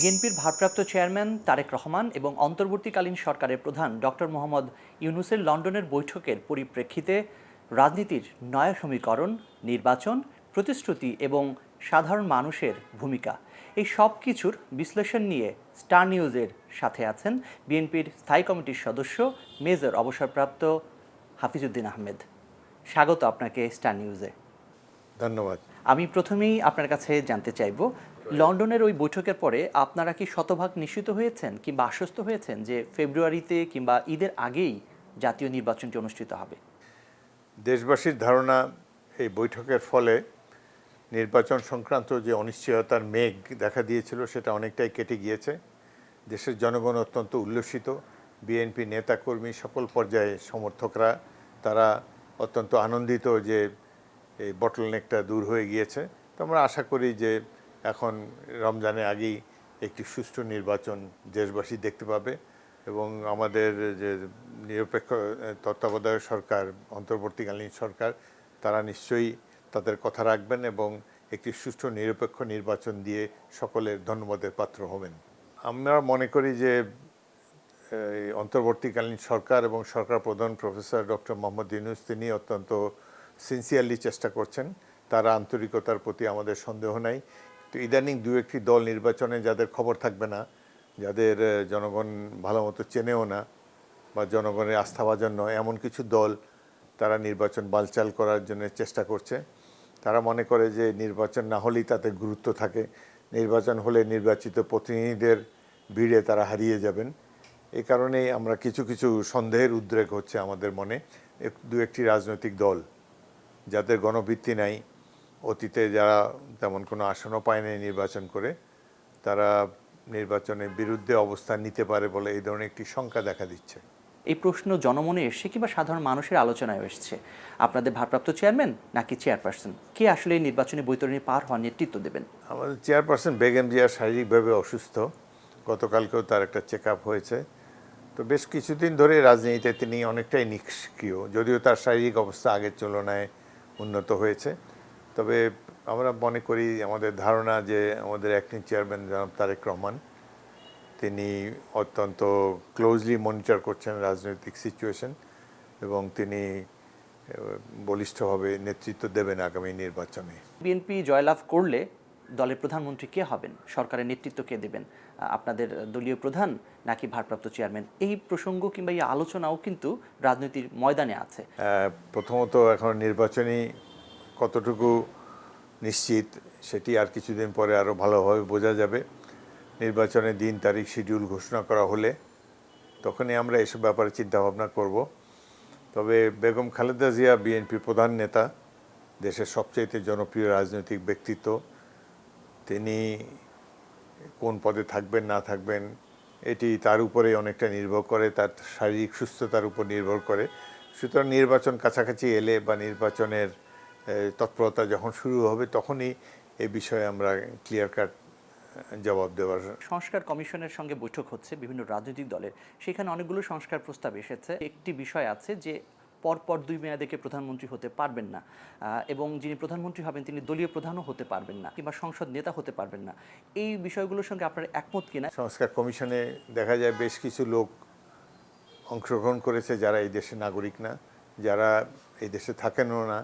বিএনপির ভারপ্রাপ্ত চেয়ারম্যান তারেক রহমান এবং অন্তর্বর্তীকালীন সরকারের প্রধান ডক্টর মোহাম্মদ ইউনূসের লন্ডনের বৈঠকের পরিপ্রেক্ষিতে রাজনীতির নয়া সমীকরণ, নির্বাচন, প্রতিশ্রুতি এবং সাধারণ মানুষের ভূমিকা এই সব কিছুর বিশ্লেষণ নিয়ে স্টার নিউজের সাথে আছেন বিএনপির স্থায়ী কমিটির সদস্য মেজর অবসরপ্রাপ্ত হাফিজউদ্দিন আহমেদ। স্বাগত আপনাকে স্টার নিউজে। ধন্যবাদ। আমি প্রথমেই আপনার কাছে জানতে চাইব, লন্ডনের ওই বৈঠকের পরে আপনারা কি শতভাগ নিশ্চিত হয়েছেন কিংবা আশ্বস্ত হয়েছেন যে ফেব্রুয়ারিতে কিংবা ঈদের আগেই জাতীয় নির্বাচনটি অনুষ্ঠিত হবে? দেশবাসীর ধারণা এই বৈঠকের ফলে নির্বাচন সংক্রান্ত যে অনিশ্চয়তার মেঘ দেখা দিয়েছিল সেটা অনেকটাই কেটে গিয়েছে। দেশের জনগণ অত্যন্ত উল্লসিত। বিএনপি নেতাকর্মী সকল পর্যায়ে সমর্থকরা তারা অত্যন্ত আনন্দিত যে এই বটলনেকটা দূর হয়ে গিয়েছে। তো আমরা আশা করি যে এখন রমজানের আগেই একটি সুষ্ঠু নির্বাচন দেশবাসী দেখতে পাবে এবং আমাদের যে নিরপেক্ষ তত্ত্বাবধায়ক সরকার, অন্তর্বর্তীকালীন সরকার, তারা নিশ্চয়ই তাদের কথা রাখবেন এবং একটি সুষ্ঠু নিরপেক্ষ নির্বাচন দিয়ে সকলের ধন্যবাদের পাত্র হবেন। আমরা মনে করি যে অন্তর্বর্তীকালীন সরকার এবং সরকার প্রধান প্রফেসর ডক্টর মোহাম্মদ ইউনূস তিনি অত্যন্ত সিনসিয়ারলি চেষ্টা করছেন। তার আন্তরিকতার প্রতি আমাদের সন্দেহ নাই। তো ইদানিং দু একটি দল নির্বাচনে যাদের খবর থাকবে না, যাদের জনগণ ভালো মতো চেনেও না বা জনগণের আস্থাভাজন নয়, এমন কিছু দল তারা নির্বাচন বানচাল করার জন্য চেষ্টা করছে। তারা মনে করে যে নির্বাচন না হলেই তাদের গুরুত্ব থাকে, নির্বাচন হলে নির্বাচিত প্রতিনিধিদের ভিড়ে তারা হারিয়ে যাবেন। এই কারণেই আমরা কিছু কিছু সন্দেহের উদ্রেক হচ্ছে আমাদের মনে। দু একটি রাজনৈতিক দল যাদের গণভিত্তি নাই, অতীতে যারা তেমন কোনো আসনও পায়নি নির্বাচন করে, তারা নির্বাচনের বিরুদ্ধে অবস্থান নিতে পারে বলে এই ধরনের একটি শঙ্কা দেখা দিচ্ছে। এই প্রশ্ন জনমনে এসছে কিংবা সাধারণ মানুষের আলোচনায় এসছে, আপনাদের ভারপ্রাপ্ত চেয়ারম্যান নাকি চেয়ারপারসন কে আসলে এই নির্বাচনী বৈতরণী পার হওয়ার নেতৃত্ব দেবেন? আমাদের চেয়ারপারসন বেগম জিয়া শারীরিকভাবে অসুস্থ। গতকালকেও তার একটা চেক আপ হয়েছে। তো বেশ কিছুদিন ধরে রাজনীতিতে তিনি অনেকটাই নিষ্ক্রিয়, যদিও তার শারীরিক অবস্থা আগের তুলনায় উন্নত হয়েছে। তবে আমরা মনে করি, আমাদের ধারণা যে আমাদের অ্যাক্টিং চেয়ারম্যান জনাব তারেক রহমান তিনি অত্যন্ত ক্লোজলি মনিটর করছেন রাজনৈতিক সিচুয়েশন এবং তিনি বলিষ্ঠভাবে নেতৃত্ব দেবেন আগামী নির্বাচনে। বিএনপি জয়লাভ করলে দলের প্রধানমন্ত্রী কে হবেন, সরকারের নেতৃত্ব কে দেবেন, আপনাদের দলীয় প্রধান নাকি ভারপ্রাপ্ত চেয়ারম্যান? এই প্রসঙ্গ কিংবা এই আলোচনাও কিন্তু রাজনীতির ময়দানে আছে। প্রথমত এখন নির্বাচনী কতটুকু নিশ্চিত সেটি আর কিছুদিন পরে আরও ভালোভাবে বোঝা যাবে। নির্বাচনের দিন তারিখ শিডিউল ঘোষণা করা হলে তখনই আমরা এসব ব্যাপারে চিন্তাভাবনা করব। তবে বেগম খালেদা জিয়া বিএনপি প্রধান নেতা, দেশের সবচাইতে জনপ্রিয় রাজনৈতিক ব্যক্তিত্ব। তিনি কোন পদে থাকবেন না থাকবেন এটি তার উপরে অনেকটা নির্ভর করে, তার শারীরিক সুস্থতার উপর নির্ভর করে। সুতরাং নির্বাচন কাছাকাছি এলে বা নির্বাচনের তৎপরতা যখন শুরু হবে তখনই এই বিষয়ে আমরা ক্লিয়ার কাট জবাব দেওয়ার। সংস্কার কমিশনের সঙ্গে বৈঠক হচ্ছে বিভিন্ন রাজনৈতিক দলের, সেখানে অনেকগুলো সংস্কার প্রস্তাব এসেছে। একটি বিষয় আছে যে পরপর 2 মেয়াদে প্রধানমন্ত্রী হতে পারবেন না এবং যিনি প্রধানমন্ত্রী হবেন তিনি দলীয় প্রধানও হতে পারবেন না কিংবা সংসদ নেতা হতে পারবেন না। এই বিষয়গুলোর সঙ্গে আপনার একমত কিনা? সংস্কার কমিশনে দেখা যায় বেশ কিছু লোক অংশগ্রহণ করেছে যারা এই দেশের নাগরিক না, যারা এই দেশে থাকেনও না,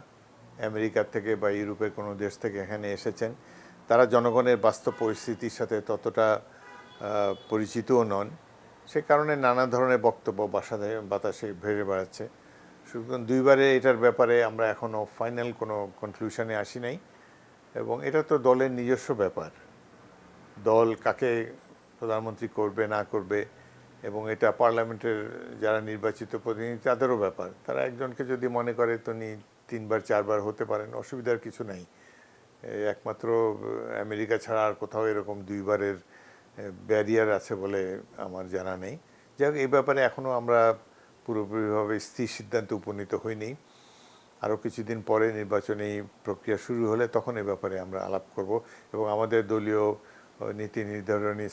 আমেরিকার থেকে বা ইউরোপের কোনো দেশ থেকে এখানে এসেছেন। তারা জনগণের বাস্তব পরিস্থিতির সাথে ততটা পরিচিতও নন। সে কারণে নানা ধরনের বক্তব্য বাতাসে ভেসে বেড়াচ্ছে। সুতরাং দুইবারে এটার ব্যাপারে আমরা এখনও ফাইনাল কোনো কনক্লুশনে আসি নাই এবং এটা তো দলের নিজস্ব ব্যাপার। দল কাকে প্রধানমন্ত্রী করবে না করবে এবং এটা পার্লামেন্টের যারা নির্বাচিত প্রতিনিধি তাদেরও ব্যাপার। তারা একজনকে যদি মনে করে তিনি 3বার 4বার হতে পারেন, অসুবিধার কিছু নাই। একমাত্র আমেরিকা ছাড়া আর কোথাও এরকম 2বারের ব্যারিয়ার আছে বলে আমার জানা নেই। যাই হোক, এই ব্যাপারে এখনও আমরা পুরোপুরিভাবে স্থির সিদ্ধান্তে উপনীত হইনি। আরও কিছুদিন পরে নির্বাচনী প্রক্রিয়া শুরু হলে তখন এ ব্যাপারে আমরা আলাপ করব এবং আমাদের দলীয় নীতি নির্ধারণী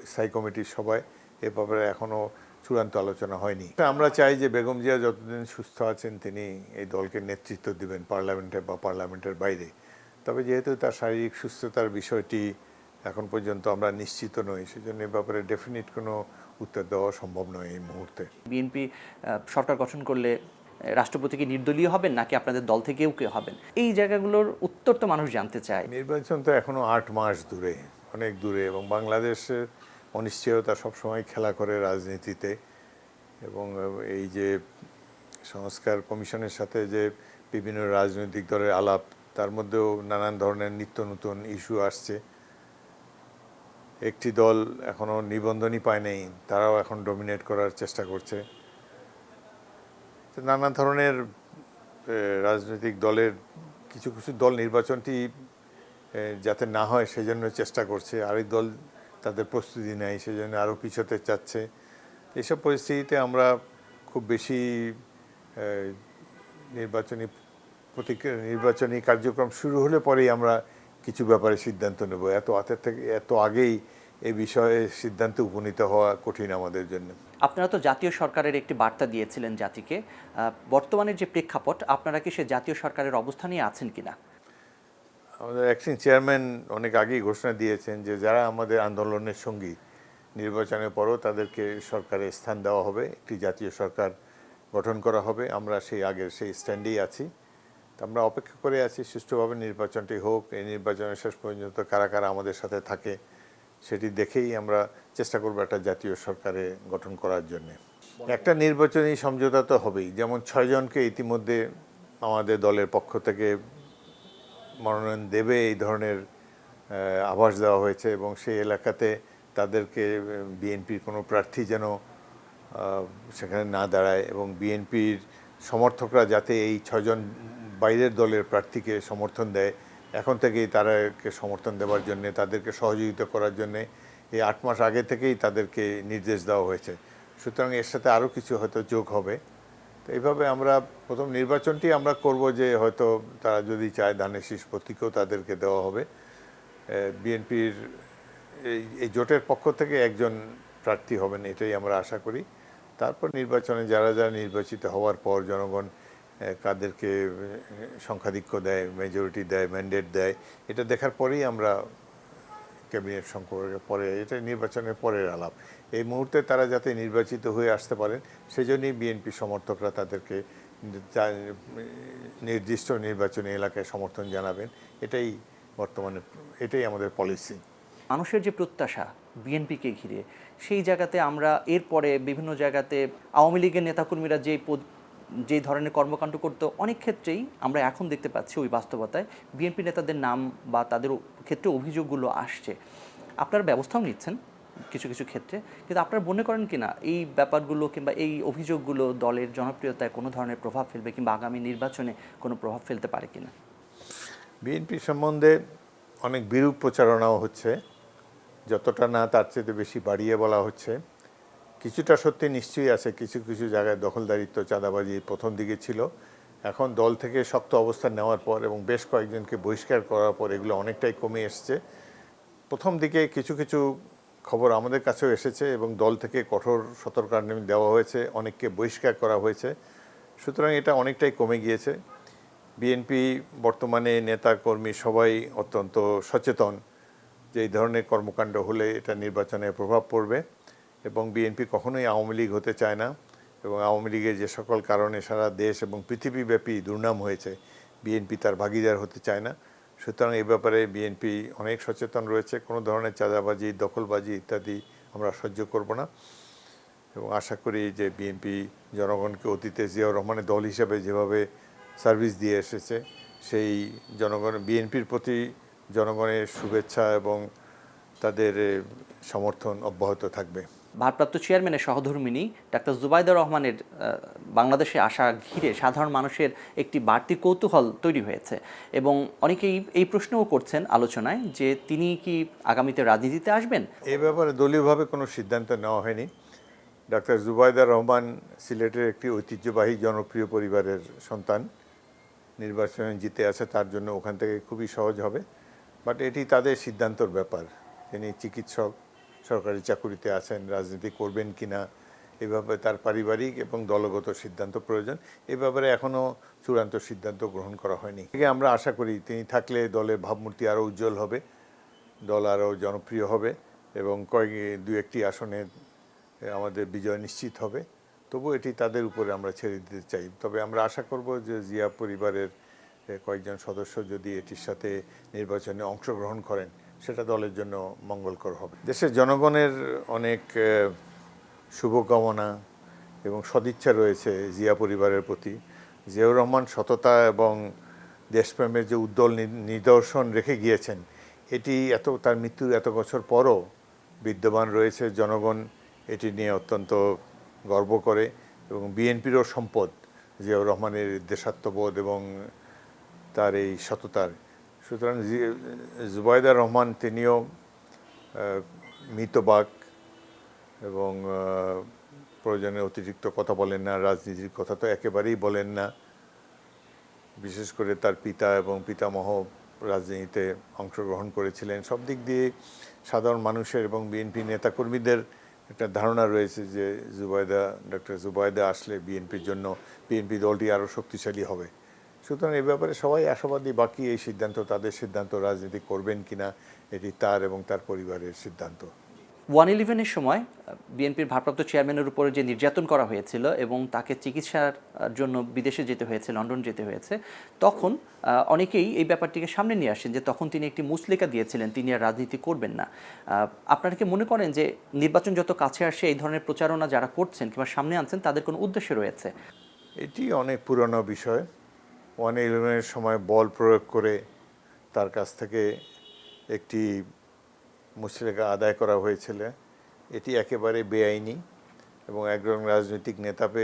স্থায়ী কমিটির সবাই এ ব্যাপারে এখনও চূড়ান্ত আলোচনা হয়নি। আমরা চাই যে বেগম জিয়া যতদিন সুস্থ আছেন তিনি এই দলকে নেতৃত্ব দিবেন পার্লামেন্টে বা পার্লামেন্টের বাইরে। তবে যেহেতু তার শারীরিক সুস্থতার বিষয়টি এখন পর্যন্ত আমরা নিশ্চিত নই, সেজন্য এ ব্যাপারে ডেফিনিট কোনো উত্তর দেওয়া সম্ভব নয় এই মুহূর্তে। বিএনপি সরকার গঠন করলে রাষ্ট্রপতি কি নির্দলীয় হবেন নাকি আপনাদের দল থেকেও কেউ হবেন? এই জায়গাগুলোর উত্তর তো মানুষ জানতে চায়। নির্বাচন তো এখনো 8 মাস দূরে, অনেক দূরে, এবং বাংলাদেশের অনিশ্চয়তা সবসময় খেলা করে রাজনীতিতে। এবং এই যে সংস্কার কমিশনের সাথে যে বিভিন্ন রাজনৈতিক দলের আলাপ, তার মধ্যেও নানান ধরনের নিত্য নতুন ইস্যু আসছে। একটি দল এখনো নিবন্ধনই পায় নাই, তারাও এখন ডমিনেট করার চেষ্টা করছে। নানা ধরনের রাজনৈতিক দলের কিছু কিছু দল নির্বাচনটি যাতে না হয় সেজন্য চেষ্টা করছে, আরেক দল তাদের প্রস্তুতি নেয় সেজন্য আরও পিছোতে চাচ্ছে। এইসব পরিস্থিতিতে আমরা খুব বেশি নির্বাচনী কার্যক্রম শুরু হলে পরেই আমরা কিছু ব্যাপারে সিদ্ধান্ত নেব। এত আগেই এ বিষয়ে সিদ্ধান্তে উপনীত হওয়া কঠিন আমাদের জন্য। আপনারা তো জাতীয় সরকারের একটি বার্তা দিয়েছিলেন জাতিকে। বর্তমানের যে প্রেক্ষাপট, আপনারা কি সে জাতীয় সরকারের অবস্থানে আছেন কিনা? আমাদের অ্যাক্টিং চেয়ারম্যান অনেক আগেই ঘোষণা দিয়েছেন যে যারা আমাদের আন্দোলনের সঙ্গী, নির্বাচনের পরও তাদেরকে সরকারে স্থান দেওয়া হবে, একটি জাতীয় সরকার গঠন করা হবে। আমরা সেই স্ট্যান্ডেই আছি। আমরা অপেক্ষা করে আছি সুষ্ঠুভাবে নির্বাচনটি হোক। এই নির্বাচনের শেষ পর্যন্ত কারা কারা আমাদের সাথে থাকে সেটি দেখেই আমরা চেষ্টা করব একটা জাতীয় সরকারে গঠন করার জন্য। একটা নির্বাচনী সমঝোতা তো হবেই, যেমন 6 জনকে ইতিমধ্যে আমাদের দলের পক্ষ থেকে মনোনয়ন দেবে এই ধরনের আভাস দেওয়া হয়েছে, এবং সেই এলাকাতে তাদেরকে বিএনপির কোনো প্রার্থী যেন সেখানে না দাঁড়ায়, এবং বিএনপির সমর্থকরা যাতে এই 6 জন বাইরের দলের প্রার্থীকে সমর্থন দেয়, এখন থেকেই তাদেরকে সমর্থন দেওয়ার জন্যে, তাদেরকে সহযোগিতা করার জন্যে এই 8 মাস আগে থেকেই তাদেরকে নির্দেশ দেওয়া হয়েছে। সুতরাং এর সাথে আরও কিছু হয়তো যোগ হবে। তো এইভাবে আমরা প্রথম নির্বাচনটি আমরা করব, যে হয়তো তারা যদি চায় ধানের শীষ প্রতীকও তাদেরকে দেওয়া হবে। বিএনপির এই জোটের পক্ষ থেকে একজন প্রার্থী হবেন, এটাই আমরা আশা করি। তারপর নির্বাচনে যারা যারা নির্বাচিত হওয়ার পর জনগণ কাদেরকে সংখ্যাধিক্য দেয়, মেজরিটি দেয়, ম্যান্ডেট দেয়, এটা দেখার পরেই আমরা ক্যাবিনেট সংকটের পরে, এটা নির্বাচনের পরের আলাপ। এই মুহূর্তে তারা যাতে নির্বাচিত হয়ে আসতে পারেন সেজন্যই বিএনপি সমর্থকরা তাদেরকে নির্দিষ্ট নির্বাচনী এলাকায় সমর্থন জানাবেন। এটাই আমাদের পলিসি। মানুষের যে প্রত্যাশা বিএনপিকে ঘিরে, সেই জায়গাতে আমরা এরপরে বিভিন্ন জায়গাতে আওয়ামী লীগের নেতাকর্মীরা যে ধরনের কর্মকাণ্ড করতো, অনেক ক্ষেত্রেই আমরা এখন দেখতে পাচ্ছি ওই বাস্তবতায় বিএনপি নেতাদের নাম বা তাদের ক্ষেত্রে অভিযোগগুলো আসছে। আপনারা ব্যবস্থাও নিচ্ছেন কিছু কিছু ক্ষেত্রে, কিন্তু আপনারা মনে করেন কিনা এই ব্যাপারগুলো কিংবা এই অভিযোগগুলো দলের জনপ্রিয়তায় কোনো ধরনের প্রভাব ফেলবে কিংবা আগামী নির্বাচনে কোনো প্রভাব ফেলতে পারে কিনা? বিএনপি সম্বন্ধে অনেক বিরূপ প্রচারণাও হচ্ছে, যতটা না তার চেয়ে বেশি বাড়িয়ে বলা হচ্ছে। কিছুটা সত্যি নিশ্চয়ই আছে, কিছু কিছু জায়গায় দখলদারিত্ব, চাঁদাবাজি প্রথম দিকে ছিল। এখন দল থেকে শক্ত অবস্থান নেওয়ার পর এবং বেশ কয়েকজনকে বহিষ্কার করার পর এগুলো অনেকটাই কমে এসছে। প্রথম দিকে কিছু কিছু খবর আমাদের কাছেও এসেছে এবং দল থেকে কঠোর সতর্কবাণী দেওয়া হয়েছে, অনেককে বহিষ্কার করা হয়েছে। সুতরাং এটা অনেকটাই কমে গিয়েছে। বিএনপি বর্তমানে নেতা কর্মী সবাই অত্যন্ত সচেতন যে এই ধরনের কর্মকাণ্ড হলে এটা নির্বাচনে প্রভাব পড়বে, এবং বিএনপি কখনোই আওয়ামী লীগ হতে চায় না, এবং আওয়ামী লীগের যে সকল কারণে সারা দেশ এবং পৃথিবীব্যাপী দুর্নাম হয়েছে, বিএনপি তার ভাগিদার হতে চায় না। সুতরাং এই ব্যাপারে বিএনপি অনেক সচেতন রয়েছে। কোনো ধরনের চাঁদাবাজি, দখলবাজি ইত্যাদি আমরা সহ্য করব না, এবং আশা করি যে বিএনপি জনগণকে অতীতে জিয়াউর রহমানের দল হিসেবে যেভাবে সার্ভিস দিয়ে এসেছে, সেই বিএনপির প্রতি জনগণের শুভেচ্ছা এবং তাদের সমর্থন অব্যাহত থাকবে। ভারপ্রাপ্ত চেয়ারম্যানের সহধর্মিণী ডাক্তার জুবাইদা রহমানের বাংলাদেশে আসা ঘিরে সাধারণ মানুষের একটি বাড়তি কৌতূহল তৈরি হয়েছে, এবং অনেকেই এই প্রশ্নও করছেন আলোচনায় যে তিনি কি আগামীতে রাজনীতিতে আসবেন। এই ব্যাপারে দলীয়ভাবে কোনো সিদ্ধান্ত নেওয়া হয়নি। ডাক্তার জুবাইদা রহমান সিলেটের একটি ঐতিহ্যবাহী জনপ্রিয় পরিবারের সন্তান, নির্বাচনে জিতে আছে, তার জন্য ওখান থেকে খুবই সহজ হবে। বাট এটি তাদের সিদ্ধান্তর ব্যাপার। তিনি চিকিৎসক, সরকারি চাকুরিতে আছেন, রাজনীতি করবেন কিনা এই ব্যাপারে তার পারিবারিক এবং দলগত সিদ্ধান্ত প্রয়োজন। এই ব্যাপারে এখনও চূড়ান্ত সিদ্ধান্ত গ্রহণ করা হয়নি। আমরা আশা করি তিনি থাকলে দলের ভাবমূর্তি আরও উজ্জ্বল হবে, দল আরও জনপ্রিয় হবে এবং দু একটি আসনে আমাদের বিজয় নিশ্চিত হবে। তবু এটি তাদের উপরে আমরা ছেড়ে দিতে চাই। তবে আমরা আশা করব যে জিয়া পরিবারের কয়েকজন সদস্য যদি এটির সাথে নির্বাচনে অংশগ্রহণ করেন, সেটা দলের জন্য মঙ্গলকর হবে। দেশের জনগণের অনেক শুভকামনা এবং সদিচ্ছা রয়েছে জিয়া পরিবারের প্রতি। জিয়াউর রহমান সততা এবং দেশপ্রেমের যে উজ্জ্বল নিদর্শন রেখে গিয়েছেন, এটি তার মৃত্যুর এত বছর পরও বিদ্যমান রয়েছে। জনগণ এটি নিয়ে অত্যন্ত গর্ব করে এবং বিএনপিরও সম্পদ জিয়াউর রহমানের দেশাত্মবোধ এবং তার এই সততার। সুতরাং জুবাইদা রহমান তিনিও মিতবাক এবং প্রয়োজনে অতিরিক্ত কথা বলেন না, রাজনীতির কথা তো একেবারেই বলেন না। বিশেষ করে তার পিতা এবং পিতামহ রাজনীতিতে অংশগ্রহণ করেছিলেন। সব দিক দিয়ে সাধারণ মানুষের এবং বিএনপি নেতাকর্মীদের একটা ধারণা রয়েছে যে ডক্টর জুবাইদা আসলে বিএনপি দলটি আরও শক্তিশালী হবে। সুতরাং এ ব্যাপারে সবাই আশাবাদী। বাকি এই সিদ্ধান্ত তাদের সিদ্ধান্ত, রাজনীতি করবেন কিনা এটি তার এবং তার পরিবারের সিদ্ধান্ত। 111-এর সময় বিএনপির ভারপ্রাপ্ত চেয়ারম্যানের উপরে যে নির্যাতন করা হয়েছিল এবং তাকে চিকিৎসার জন্য বিদেশে যেতে হয়েছে, লন্ডন যেতে হয়েছে, তখন অনেকেই এই ব্যাপারটিকে সামনে নিয়ে আসেন যে তখন তিনি একটি মুচলেকা দিয়েছিলেন, তিনি আর রাজনীতি করবেন না। আপনারা কি মনে করেন যে নির্বাচন যত কাছে আসে এই ধরনের প্রচারণা যারা করছেন কিংবা সামনে আনছেন তাদের কোনো উদ্দেশ্য রয়েছে? এটি অনেক পুরনো বিষয়। 111-এর সময় বল প্রয়োগ করে তার কাছ থেকে একটি মুচলেকা আদায় করা হয়েছিল। এটি একেবারে বেআইনি এবং একজন রাজনৈতিক নেতাকে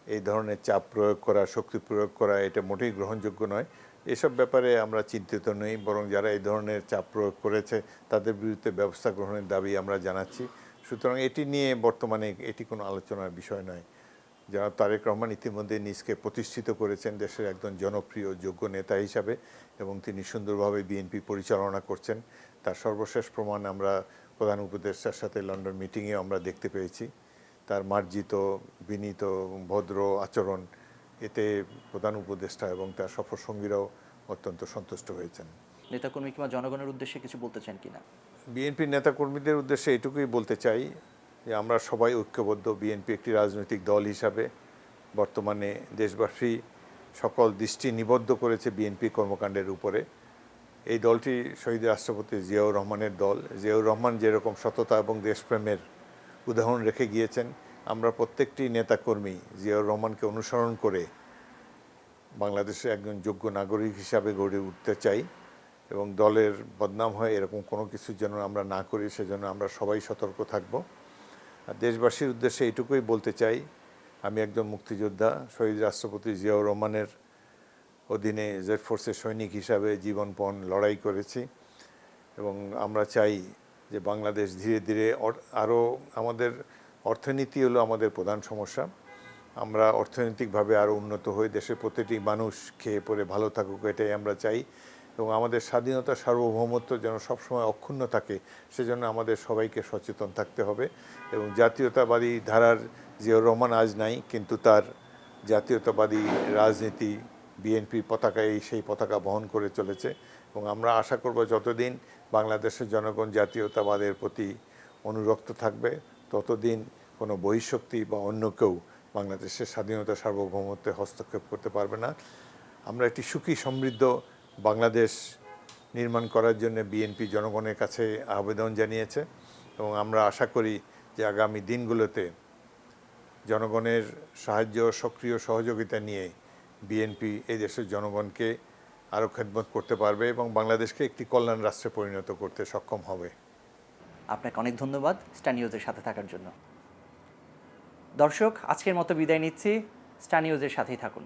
এই ধরনের চাপ প্রয়োগ করা, শক্তি প্রয়োগ করা, এটা মোটেই গ্রহণযোগ্য নয়। এসব ব্যাপারে আমরা চিন্তিত নই, বরং যারা এই ধরনের চাপ প্রয়োগ করেছে তাদের বিরুদ্ধে ব্যবস্থা গ্রহণের দাবি আমরা জানাচ্ছি। সুতরাং এটি নিয়ে বর্তমানে এটি কোনো আলোচনার বিষয় নয়। যারা তারেক রহমান ইতিমধ্যে নিজকে প্রতিষ্ঠিত করেছেন দেশের একজন জনপ্রিয় যোগ্য নেতা হিসাবে এবং তিনি সুন্দরভাবে বিএনপি পরিচালনা করছেন। তার সর্বশেষ প্রমাণ আমরা প্রধান উপদেষ্টার সাথে লন্ডন মিটিংয়ে আমরা দেখতে পেয়েছি। তার মার্জিত, বিনীত এবং ভদ্র আচরণ, এতে প্রধান উপদেষ্টা এবং তার সফরসঙ্গীরাও অত্যন্ত সন্তুষ্ট হয়েছেন। নেতাকর্মী কিংবা জনগণের উদ্দেশ্যে কিছু বলতে চান কিনা? বিএনপির নেতাকর্মীদের উদ্দেশ্যে এটুকুই বলতে চাই যে আমরা সবাই ঐক্যবদ্ধ। বিএনপি একটি রাজনৈতিক দল হিসাবে বর্তমানে দেশবাসী সকল দৃষ্টি নিবদ্ধ করেছে বিএনপি কর্মকাণ্ডের উপরে। এই দলটি শহীদ রাষ্ট্রপতি জিয়াউর রহমানের দল। জিয়াউর রহমান যেরকম সততা এবং দেশপ্রেমের উদাহরণ রেখে গিয়েছেন, আমরা প্রত্যেকটি নেতাকর্মী জিয়াউর রহমানকে অনুসরণ করে বাংলাদেশে একজন যোগ্য নাগরিক হিসাবে গড়ে উঠতে চাই এবং দলের বদনাম হয় এরকম কোনো কিছুর জন্য আমরা না করি, সেজন্য আমরা সবাই সতর্ক থাকব। আর দেশবাসীর উদ্দেশ্যে এইটুকুই বলতে চাই, আমি একজন মুক্তিযোদ্ধা, শহীদ রাষ্ট্রপতি জিয়াউর রহমানের অধীনে জেড ফোর্সের সৈনিক হিসাবে জীবনপণ লড়াই করেছি এবং আমরা চাই যে বাংলাদেশ ধীরে ধীরে আরও, আমাদের অর্থনীতি হলো আমাদের প্রধান সমস্যা, আমরা অর্থনৈতিকভাবে আরও উন্নত হই, দেশের প্রতিটি মানুষ খেয়ে পরে ভালো থাকুক, এটাই আমরা চাই। এবং আমাদের স্বাধীনতা, সার্বভৌমত্ব যেন সবসময় অক্ষুণ্ণ থাকে, সেজন্য আমাদের সবাইকে সচেতন থাকতে হবে। এবং জাতীয়তাবাদী ধারার জিয়াউর রহমান আজ নাই, কিন্তু তার জাতীয়তাবাদী রাজনীতি বিএনপি পতাকায় সেই পতাকা বহন করে চলেছে এবং আমরা আশা করব যতদিন বাংলাদেশের জনগণ জাতীয়তাবাদের প্রতি অনুরক্ত থাকবে ততদিন কোনো বহিঃশক্তি বা অন্য কেউ বাংলাদেশের স্বাধীনতা, সার্বভৌমত্বে হস্তক্ষেপ করতে পারবে না। আমরা একটি সুখী সমৃদ্ধ বাংলাদেশ নির্মাণ করার জন্য বিএনপি জনগণের কাছে আবেদন জানিয়েছে এবং আমরা আশা করি যে আগামী দিনগুলোতে জনগণের সাহায্য, সক্রিয় সহযোগিতা নিয়ে বিএনপি এই দেশের জনগণকে আরও খেদমত করতে পারবে এবং বাংলাদেশকে একটি কল্যাণ রাষ্ট্রে পরিণত করতে সক্ষম হবে। আপনাকে অনেক ধন্যবাদ স্টার নিউজের সাথে থাকার জন্য। দর্শক, আজকের মতো বিদায় নিচ্ছি। স্টার নিউজের সাথেই থাকুন।